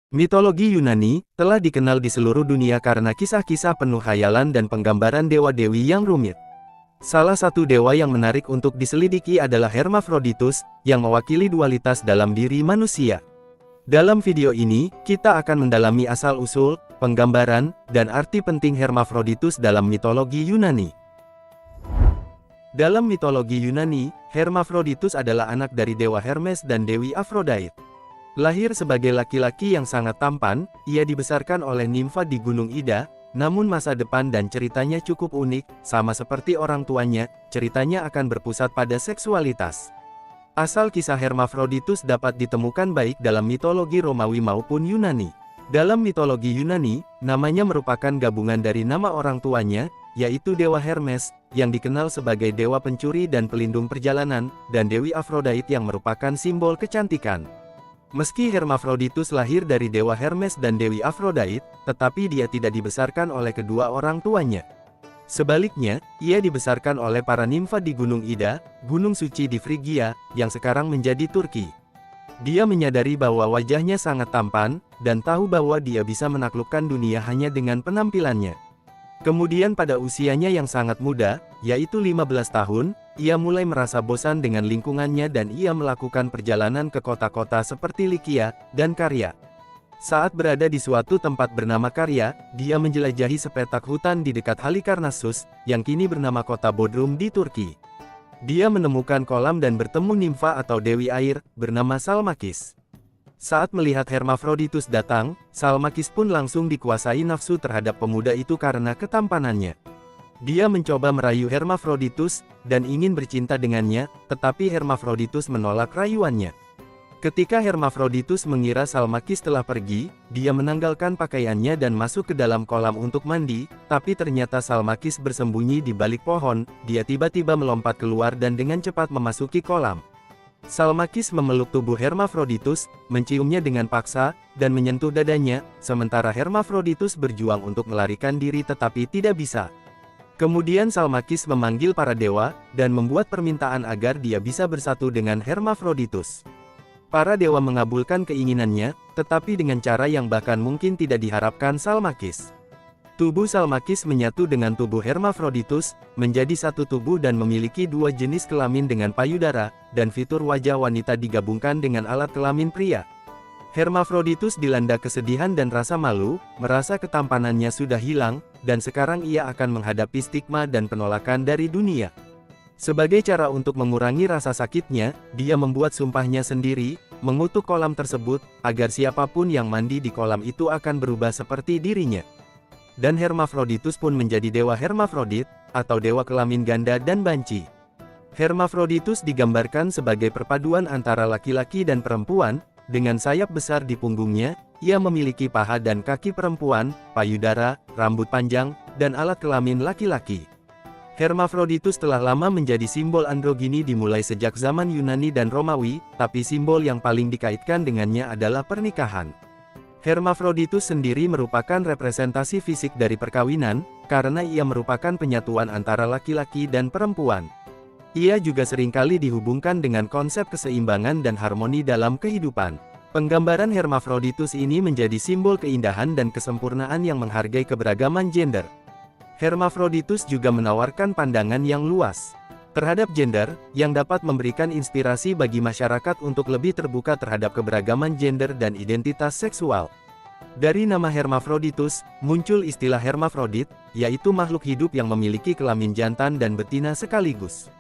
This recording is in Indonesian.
Mitologi Yunani telah dikenal di seluruh dunia karena kisah-kisah penuh khayalan dan penggambaran dewa-dewi yang rumit. Salah satu dewa yang menarik untuk diselidiki adalah Hermafroditus, yang mewakili dualitas dalam diri manusia. Dalam video ini, kita akan mendalami asal-usul, penggambaran, dan arti penting Hermafroditus dalam mitologi Yunani. Dalam mitologi Yunani, Hermafroditus adalah anak dari dewa Hermes dan Dewi Aphrodite. Lahir sebagai laki-laki yang sangat tampan, ia dibesarkan oleh nimfa di Gunung Ida, namun masa depan dan ceritanya cukup unik, sama seperti orang tuanya, ceritanya akan berpusat pada seksualitas. Asal kisah Hermafroditus dapat ditemukan baik dalam mitologi Romawi maupun Yunani. Dalam mitologi Yunani, namanya merupakan gabungan dari nama orang tuanya, yaitu Dewa Hermes, yang dikenal sebagai dewa pencuri dan pelindung perjalanan, dan Dewi Aphrodite yang merupakan simbol kecantikan. Meski Hermafroditus lahir dari Dewa Hermes dan Dewi Aphrodite, tetapi dia tidak dibesarkan oleh kedua orang tuanya. Sebaliknya, ia dibesarkan oleh para nimfa di Gunung Ida, gunung suci di Frigia, yang sekarang menjadi Turki. Dia menyadari bahwa wajahnya sangat tampan, dan tahu bahwa dia bisa menaklukkan dunia hanya dengan penampilannya. Kemudian pada usianya yang sangat muda, yaitu 15 tahun, ia mulai merasa bosan dengan lingkungannya dan ia melakukan perjalanan ke kota-kota seperti Likia dan Karya. Saat berada di suatu tempat bernama Karya, dia menjelajahi sepetak hutan di dekat Halikarnassus, yang kini bernama kota Bodrum di Turki. Dia menemukan kolam dan bertemu nimfa atau dewi air, bernama Salmakis. Saat melihat Hermafroditus datang, Salmakis pun langsung dikuasai nafsu terhadap pemuda itu karena ketampanannya. Dia mencoba merayu Hermafroditus, dan ingin bercinta dengannya, tetapi Hermafroditus menolak rayuannya. Ketika Hermafroditus mengira Salmakis telah pergi, dia menanggalkan pakaiannya dan masuk ke dalam kolam untuk mandi, tapi ternyata Salmakis bersembunyi di balik pohon, dia tiba-tiba melompat keluar dan dengan cepat memasuki kolam. Salmakis memeluk tubuh Hermafroditus, menciumnya dengan paksa, dan menyentuh dadanya, sementara Hermafroditus berjuang untuk melarikan diri tetapi tidak bisa. Kemudian Salmakis memanggil para dewa, dan membuat permintaan agar dia bisa bersatu dengan Hermafroditus. Para dewa mengabulkan keinginannya, tetapi dengan cara yang bahkan mungkin tidak diharapkan Salmakis. Tubuh Salmakis menyatu dengan tubuh Hermafroditus, menjadi satu tubuh dan memiliki dua jenis kelamin dengan payudara, dan fitur wajah wanita digabungkan dengan alat kelamin pria. Hermafroditus dilanda kesedihan dan rasa malu, merasa ketampanannya sudah hilang, dan sekarang ia akan menghadapi stigma dan penolakan dari dunia. Sebagai cara untuk mengurangi rasa sakitnya, dia membuat sumpahnya sendiri, mengutuk kolam tersebut, agar siapapun yang mandi di kolam itu akan berubah seperti dirinya. Dan Hermafroditus pun menjadi dewa Hermafrodit, atau dewa kelamin ganda dan banci. Hermafroditus digambarkan sebagai perpaduan antara laki-laki dan perempuan. Dengan sayap besar di punggungnya, ia memiliki paha dan kaki perempuan, payudara, rambut panjang, dan alat kelamin laki-laki. Hermafroditus telah lama menjadi simbol androgini dimulai sejak zaman Yunani dan Romawi, tapi simbol yang paling dikaitkan dengannya adalah pernikahan. Hermafroditus sendiri merupakan representasi fisik dari perkawinan, karena ia merupakan penyatuan antara laki-laki dan perempuan. Ia juga seringkali dihubungkan dengan konsep keseimbangan dan harmoni dalam kehidupan. Penggambaran Hermafroditus ini menjadi simbol keindahan dan kesempurnaan yang menghargai keberagaman gender. Hermafroditus juga menawarkan pandangan yang luas terhadap gender, yang dapat memberikan inspirasi bagi masyarakat untuk lebih terbuka terhadap keberagaman gender dan identitas seksual. Dari nama Hermafroditus, muncul istilah hermafrodit, yaitu makhluk hidup yang memiliki kelamin jantan dan betina sekaligus.